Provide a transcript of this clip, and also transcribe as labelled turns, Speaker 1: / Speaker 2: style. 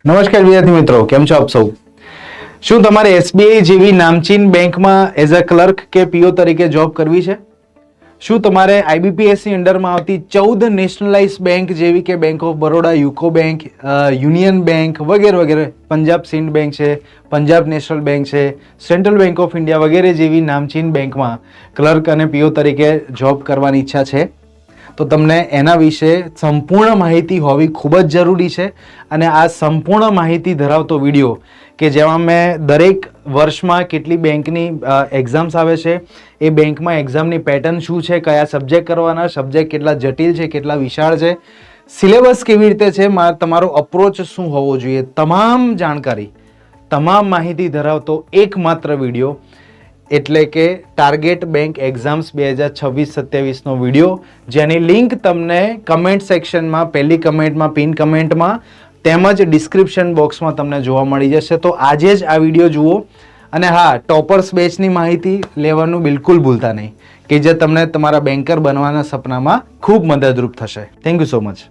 Speaker 1: નમસ્કાર વિદ્યાર્થી મિત્રો, કેમ છો આપ સૌ? શું તમારે એસબીઆઈ જેવી નામચીન બેંકમાં એઝ અ ક્લર્ક કે પીઓ તરીકે જોબ કરવી છે? શું તમારે આઈબીપીએસની અંડરમાં આવતી 14 નેશનલાઇઝ બેંક જેવી કે bank of Baroda, UCO bank, union bank વગેરે વગેરે, પંજાબ સિંધ બેંક છે, પંજાબ નેશનલ બેંક છે, સેન્ટ્રલ બેંક ઓફ ઇન્ડિયા વગેરે જેવી નામચીન બેંકમાં ક્લર્ક અને પીઓ તરીકે જોબ કરવાની ઈચ્છા છે? તો તમને એના વિશે સંપૂર્ણ માહિતી હોવી ખૂબ જ જરૂરી છે. અને આ સંપૂર્ણ માહિતી ધરાવતો વિડીયો કે જેમાં મેં દરેક વર્ષમાં કેટલી બેંકની એક્ઝામ્સ આવે છે, એ બેંકમાં એક્ઝામની પેટર્ન શું છે, કયા સબ્જેક્ટ કરવાના, સબ્જેક્ટ કેટલા જટિલ છે, કેટલા વિશાળ છે, સિલેબસ કેવી રીતે છે, તમારો અપ્રોચ શું હોવો જોઈએ, તમામ જાણકારી, તમામ માહિતી ધરાવતો એકમાત્ર વિડીયો એટલે કે ટાર્ગેટ બેંક એક્ઝામ્સ 2026-27નો વિડીયો, જેની લિંક તમને કમેન્ટ સેક્શનમાં, પહેલી કમેન્ટમાં, પિન કમેન્ટમાં તેમજ ડિસ્ક્રિપ્શન બોક્સમાં તમને જોવા મળી જશે. તો આજે જ આ વિડીયો જુઓ. અને હા, ટોપર્સ બેચની માહિતી લેવાનું બિલકુલ ભૂલતા નહીં, કે જે તમને તમારા બેન્કર બનવાના સપનામાં ખૂબ મદદરૂપ થશે. Thank you so much.